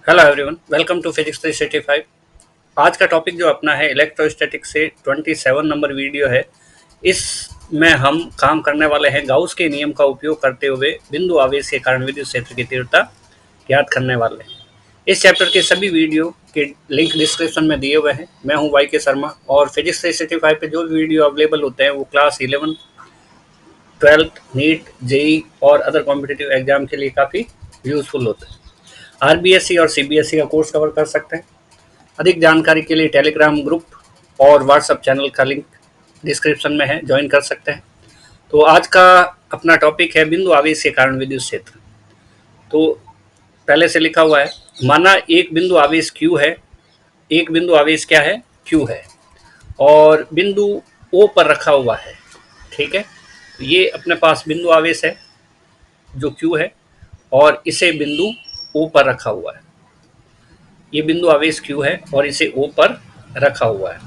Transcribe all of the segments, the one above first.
Hello everyone, welcome to physics 365। आज का topic जो अपना है इलेक्ट्रोस्टैटिक्स से 27 नंबर वीडियो है। इसमें हम काम करने वाले हैं गाउस के नियम का उपयोग करते हुए बिंदु आवेश के कारण विद्युत क्षेत्र की तीव्रता ज्ञात करने वाले हैं। इस चैप्टर के सभी वीडियो के लिंक डिस्क्रिप्शन में दिए हुए हैं। मैं हूं वाई के शर्मा और फिजिक्स 365 पे जो भी वीडियो अवेलेबल होते हैं वो क्लास 11, 12th, नीट, जेई और अदर कॉम्पिटिटिव एग्जाम के लिए काफ़ी यूजफुल होते हैं। आरबीएससी और सीबीएसई का कोर्स कवर कर सकते हैं। अधिक जानकारी के लिए टेलीग्राम ग्रुप और व्हाट्सएप चैनल का लिंक डिस्क्रिप्शन में है, ज्वाइन कर सकते हैं। तो आज का अपना टॉपिक है बिंदु आवेश के कारण विद्युत क्षेत्र। तो पहले से लिखा हुआ है, माना एक बिंदु आवेश Q है। एक बिंदु आवेश क्या है? Q है और बिंदु O पर रखा हुआ है। ठीक है, ये अपने पास बिंदु आवेश है जो Q है और इसे बिंदु O पर रखा हुआ है। ये बिंदु आवेश Q है और इसे O पर रखा हुआ है।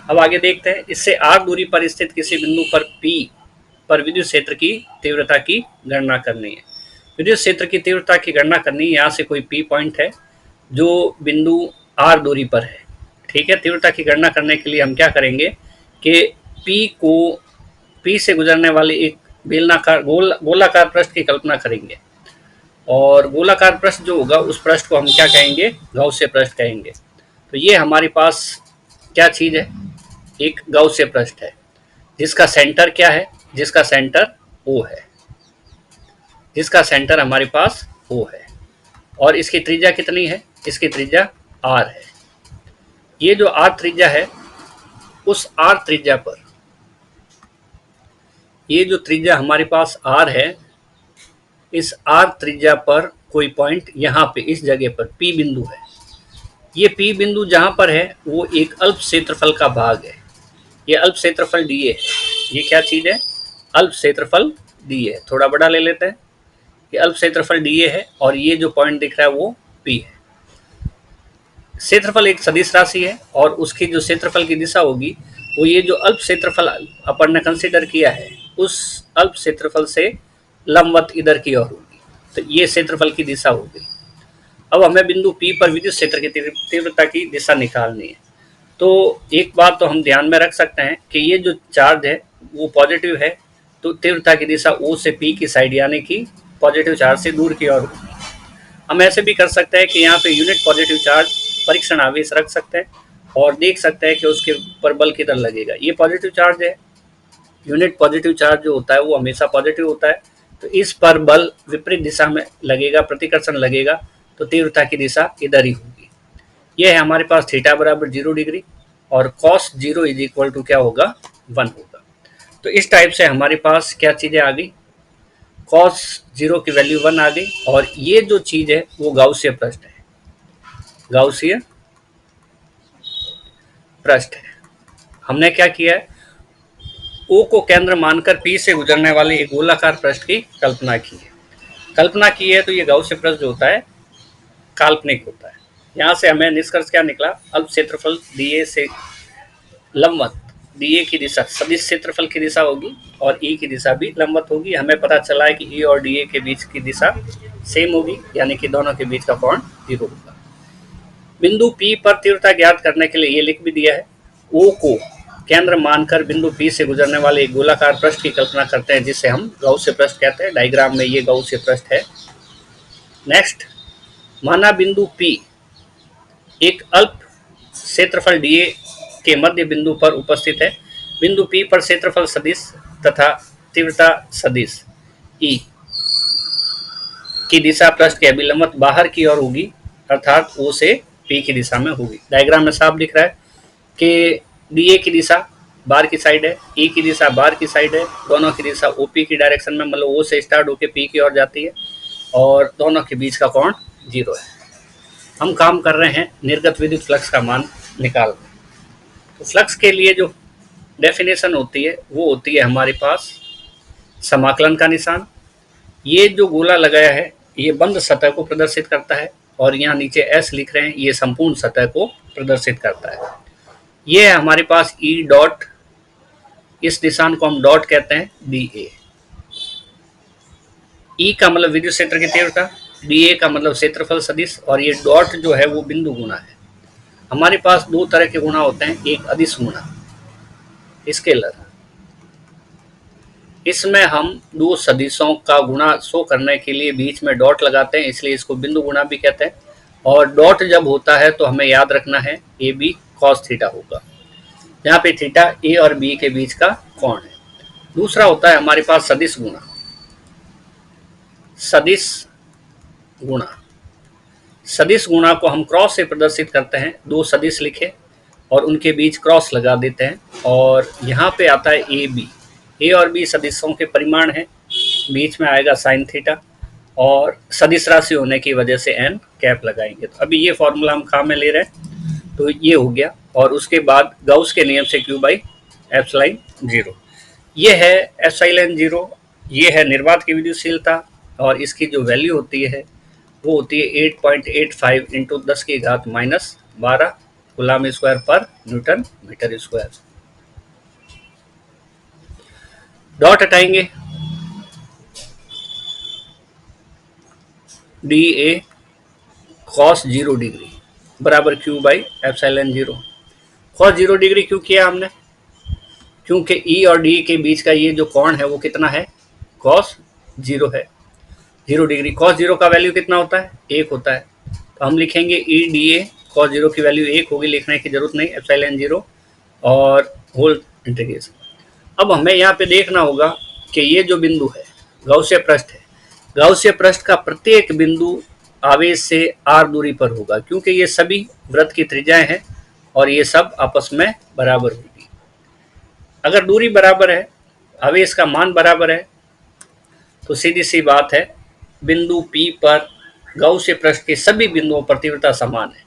अब आगे देखते हैं, इससे r दूरी पर स्थित किसी बिंदु पर P पर विद्युत क्षेत्र की तीव्रता की गणना करनी है। विद्युत क्षेत्र की तीव्रता की गणना करनी है। यहाँ से कोई P पॉइंट है जो बिंदु r दूरी पर है। ठीक है, तीव्रता की गणना करने के लिए हम क्या करेंगे कि P से गुजरने वाले एक बेलनाकार गोलाकार पृष्ठ की कल्पना करेंगे और गोलाकार पृष्ठ जो होगा उस पृष्ठ को हम क्या कहेंगे? गौसीय पृष्ठ कहेंगे। तो ये हमारे पास क्या चीज है? एक गौसीय पृष्ठ है जिसका सेंटर क्या है? जिसका सेंटर O है। जिसका सेंटर हमारे पास O है और इसकी त्रिज्या कितनी है? इसकी त्रिज्या R है। ये जो R त्रिज्या है, उस R त्रिज्या पर, ये जो त्रिज्या हमारे पास R है, इस R त्रिज्या पर कोई पॉइंट यहाँ पे इस जगह पर P बिंदु है। ये P बिंदु जहाँ पर है वो एक अल्प क्षेत्रफल का भाग है। ये अल्प क्षेत्रफल dA है। ये क्या चीज है? अल्प क्षेत्रफल dA है। थोड़ा बड़ा ले लेते हैं। ये अल्प क्षेत्रफल dA है और ये जो पॉइंट दिख रहा है वो P है। क्षेत्रफल एक सदिश राशि है और उसकी जो क्षेत्रफल की दिशा होगी वो ये जो अल्प क्षेत्रफल अपन ने कंसीडर किया है उस अल्प क्षेत्रफल से लंबवत इधर की ओर होगी। तो ये क्षेत्रफल की दिशा होगी। अब हमें बिंदु P पर विद्युत क्षेत्र की तीव्रता की दिशा निकालनी है। तो एक बात तो हम ध्यान में रख सकते हैं कि ये जो चार्ज है वो पॉजिटिव है, तो तीव्रता की दिशा O से P की साइड यानी कि पॉजिटिव चार्ज से दूर की ओर होगी। हम ऐसे भी कर सकते हैं कि यहाँ पे यूनिट पॉजिटिव चार्ज परीक्षण आवेश रख सकते हैं और देख सकते हैं कि उसके ऊपर बल किधर लगेगा। ये पॉजिटिव चार्ज है। यूनिट पॉजिटिव चार्ज जो होता है वो हमेशा पॉजिटिव होता है। तो इस पर बल विपरीत दिशा में लगेगा, प्रतिकर्षण लगेगा, तो तीव्रता की दिशा इधर ही होगी। ये है हमारे पास थीटा बराबर 0 डिग्री और कॉस 0 इज इक्वल टू क्या होगा? 1 होगा। तो इस टाइप से हमारे पास क्या चीजें आ गई? कॉस 0 की वैल्यू 1 आ गई और ये जो चीज है वो गाउसीय पृष्ठ है। गाउसीय पृष्ठ है। हमने क्या किया है? O को केंद्र मानकर P से गुजरने वाले एक गोलाकार पृष्ठ की कल्पना की है। कल्पना की है तो ये गाउसीय पृष्ठ जो होता है काल्पनिक होता है। यहाँ से हमें निष्कर्ष क्या निकला? अल्प क्षेत्रफल dA से लंबवत dA की दिशा सदिश क्षेत्रफल की दिशा होगी और E की दिशा भी लंबवत होगी। हमें पता चला है कि E और dA के बीच की दिशा सेम होगी यानी कि दोनों के बीच का कोण 0 होगा। बिंदु P पर तीव्रता ज्ञात करने के लिए ये लिख भी दिया है। O को केंद्र मानकर बिंदु P से गुजरने वाले एक गोलाकार पृष्ठ की कल्पना करते हैं जिसे हम गाउसीय पृष्ठ कहते हैं। डायग्राम में ये गाउसीय पृष्ठ है। नेक्स्ट, माना बिंदु P एक अल्प क्षेत्रफल dA के मध्य बिंदु पर उपस्थित है। बिंदु P पर क्षेत्रफल सदिश तथा तीव्रता सदिश E की दिशा पृष्ठ के अभिलंबत बाहर की ओर होगी, अर्थात O से P की दिशा में होगी। डायग्राम में साफ दिख रहा है कि dA की दिशा बाहर की साइड है, E की दिशा बाहर की साइड है, दोनों की दिशा OP की डायरेक्शन में, मतलब O से स्टार्ट होकर P की ओर जाती है और दोनों के बीच का कोण 0 है। हम काम कर रहे हैं निर्गत विद्युत फ्लक्स का मान निकाल। तो फ्लक्स के लिए जो डेफिनेशन होती है वो होती है हमारे पास समाकलन का निशान। ये जो गोला लगाया है ये बंद सतह को प्रदर्शित करता है और यहाँ नीचे S लिख रहे हैं, ये संपूर्ण सतह को प्रदर्शित करता है। ये है हमारे पास E डॉट, इस निशान को हम डॉट कहते हैं, dA। E का मतलब विद्युत क्षेत्र की तीव्रता डी ए का मतलब क्षेत्रफल सदिश, और ये डॉट जो है वो बिंदु गुणा है। हमारे पास दो तरह के गुणा होते हैं, एक अदिश गुणा, स्केलर, इसमें हम दो सदिशों का गुणा शो करने के लिए बीच में डॉट लगाते हैं, इसलिए इसको बिंदु गुणा भी कहते हैं। और डॉट जब होता है तो हमें याद रखना है ए बी कॉस थीटा होगा, यहाँ पे थीटा ए और बी के बीच का कोण है। दूसरा होता है हमारे पास सदिश गुणा, सदिश गुणा, सदिश गुणा को हम क्रॉस से प्रदर्शित करते हैं, दो सदिश लिखे और उनके बीच क्रॉस लगा देते हैं, और यहाँ पे आता है ए बी, ए और बी सदिशों के परिमाण हैं, बीच में आएगा साइन थीटा, और सदिश राशि होने की वजह से एन कैप लगाएंगे। तो अभी ये फॉर्मूला हम काम में ले रहे हैं, तो ये हो गया। और उसके बाद गाउस के नियम से क्यू बाई एप्सिलॉन जीरो, ये है एप्सिलॉन जीरो, ये है निर्वात की विद्युतशीलता, और इसकी जो वैल्यू होती है वो होती है 8.85 इंटू 10 की घात माइनस 12 कूलम स्क्वायर पर न्यूटन मीटर स्क्वायर। डॉट हटाएंगे, डी ए कॉस 0 डिग्री बराबर Q by epsilon zero. Cos 0 degree क्यों किया हमने, क्योंकि ई और डी के बीच का ये जो कोण है वो कितना है, कॉस 0 है, 0 डिग्री। कॉस 0 का वैल्यू कितना होता है, 1 होता है, तो हम लिखेंगे ई डी ए कॉस 0 की वैल्यू 1 होगी, लिखने की जरूरत नहीं, एप्सिलॉन 0 और होल इंटीग्रेशन। अब हमें यहाँ पे देखना होगा कि ये जो बिंदु है गौसीय पृष्ठ है, गौसीय पृष्ठ का प्रत्येक बिंदु आवेश से r दूरी पर होगा, क्योंकि ये सभी वृत्त की त्रिज्याएं हैं और ये सब आपस में बराबर होगी। अगर दूरी बराबर है, आवेश का मान बराबर है, तो सीधी सी बात है बिंदु P पर गौसीय पृष्ठ के सभी बिंदुओं पर तीव्रता समान है,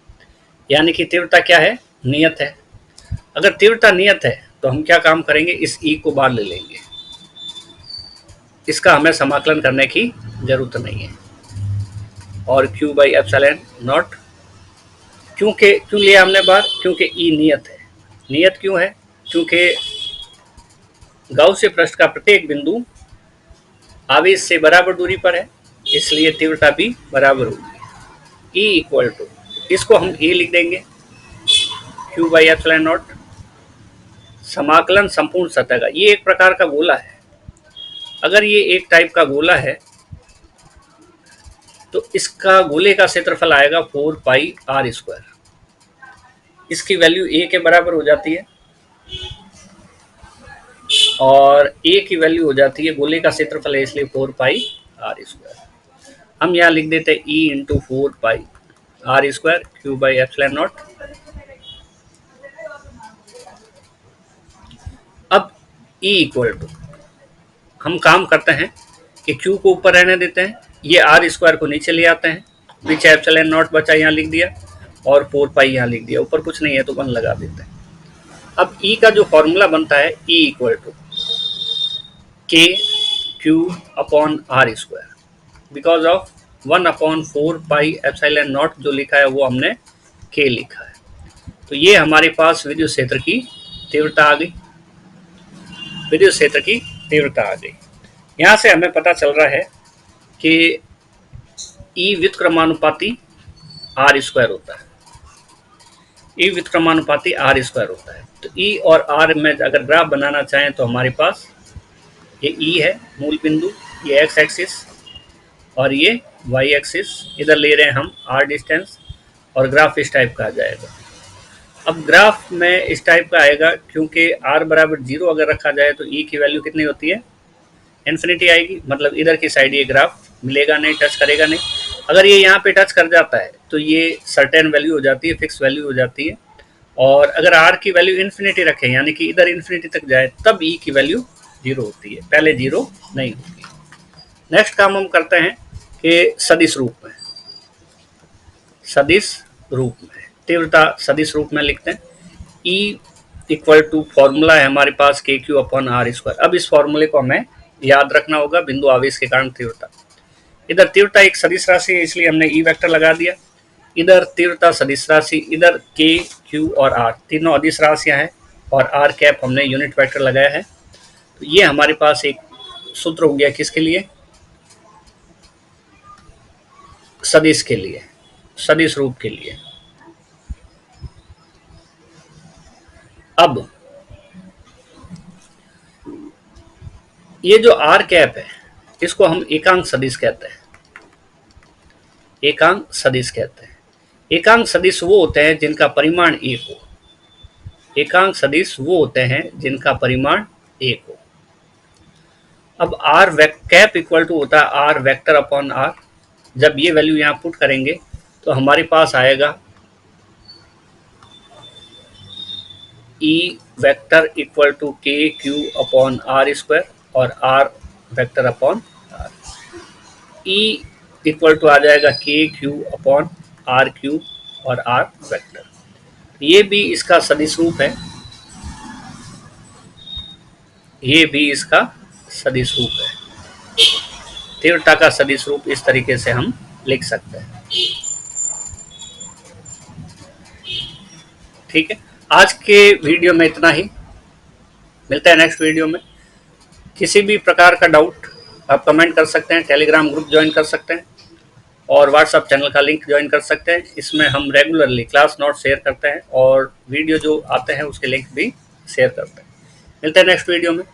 यानी कि तीव्रता क्या है, नियत है। अगर तीव्रता नियत है तो हम क्या काम करेंगे, इस ई को बाहर ले लेंगे, इसका हमें समाकलन करने की जरूरत नहीं है। और क्यू बाई एप्सिलॉन नॉट, क्यों लिया हमने बाहर, क्योंकि ई नियत है। नियत क्यों है, क्योंकि गौसीय पृष्ठ का प्रत्येक बिंदु आवेश से बराबर दूरी पर है, इसलिए तीव्रता भी बराबर होगी। ई इक्वल टू, इसको हम ए लिख देंगे, क्यू बाई एप्सिलॉन नॉट समाकलन संपूर्ण सतह का। ये एक प्रकार का गोला है, अगर ये एक टाइप का गोला है तो इसका गोले का क्षेत्रफल आएगा 4 पाई आर स्क्वायर, इसकी वैल्यू ए के बराबर हो जाती है, और ए की वैल्यू हो जाती है, गोले का क्षेत्रफल है इसलिए 4 पाई आर स्क्वायर। हम यहाँ लिख देते हैं E into 4 pi R square Q by epsilon naught. अब ई इक्वल टू, हम काम करते हैं कि क्यू को ऊपर रहने देते हैं, ये आर स्क्वायर को नीचे ले आते हैं, पीछे एप्सिलॉन नॉट बचा यहाँ लिख दिया, और 4 पाई यहाँ लिख दिया, ऊपर कुछ नहीं है तो 1 लगा देते हैं। अब ई का जो फॉर्मूला बनता है, E equal to K Q upon R square, because of 1/4 pi epsilon naught जो लिखा है वो हमने के लिखा है। तो ये हमारे पास विद्युत क्षेत्र की तीव्रता आ गई, विद्युत क्षेत्र की तीव्रता आ गई। यहाँ से हमें पता चल रहा है कि ई व्युत्क्रमानुपाती आर स्क्वायर होता है, ई व्युत्क्रमानुपाती आर स्क्वायर होता है। तो ई और आर में अगर ग्राफ बनाना चाहें तो हमारे पास ये ई है मूल बिंदु, ये एक्स एक्सिस और ये वाई एक्सिस, इधर ले रहे हैं हम आर डिस्टेंस, और ग्राफ इस टाइप का आ जाएगा। अब ग्राफ में इस टाइप का आएगा क्योंकि आर बराबर 0 अगर रखा जाए तो ई की वैल्यू कितनी होती है, इन्फिनिटी आएगी, मतलब इधर की साइड ये ग्राफ मिलेगा नहीं, टच करेगा नहीं। अगर ये यहाँ पे टच कर जाता है तो ये सर्टेन वैल्यू हो जाती है, फिक्स वैल्यू हो जाती है, और अगर आर की वैल्यू इन्फिनिटी रखें यानी कि इधर इन्फिनिटी तक जाए तब ई की वैल्यू 0 होती है, पहले 0 नहीं होती। नेक्स्ट काम हम करते हैं कि सदिश रूप में, सदिश रूप में तीव्रता सदिश रूप में लिखते हैं। ई इक्वल टू फॉर्मूला है हमारे पास के क्यू अपॉन आर स्क्वायर। अब इस फॉर्मूले को हमें याद रखना होगा, बिंदु आवेश के कारण तीव्रता, इधर तीव्रता एक सदिश राशि है इसलिए हमने ई वेक्टर लगा दिया, इधर तीव्रता सदिश राशि, इधर के क्यू और आर तीनों अदिश राशियां हैं, और आर कैप हमने यूनिट वेक्टर लगाया है। तो ये हमारे पास एक सूत्र हो गया किसके लिए, सदिश के लिए, सदिश रूप के लिए। अब ये जो आर कैप है इसको हम एकांक सदिश कहते हैं, एकांक सदिश कहते हैं। एकांक सदिश वो होते हैं जिनका परिमाण एक हो, एकांक सदिश वो होते हैं जिनका परिमाण एक हो। अब आर कैप इक्वल टू होता है आर वेक्टर अपॉन आर। जब ये वैल्यू यहाँ पुट करेंगे तो हमारे पास आएगा E vector equal to K Q upon R square और R vector upon R. E equal to आ जाएगा K Q upon R Q और आर वेक्टर। ये भी इसका सदिश रूप है, ये भी इसका सदिश रूप है। तीव्रता का सदिश रूप इस तरीके से हम लिख सकते हैं। ठीक है, आज के वीडियो में इतना ही, मिलते हैं नेक्स्ट वीडियो में। किसी भी प्रकार का डाउट आप कमेंट कर सकते हैं, टेलीग्राम ग्रुप ज्वाइन कर सकते हैं और व्हाट्सएप चैनल का लिंक ज्वाइन कर सकते हैं। इसमें हम रेगुलरली क्लास नोट शेयर करते हैं और वीडियो जो आते हैं उसके लिंक भी शेयर करते हैं। मिलते हैं नेक्स्ट वीडियो में।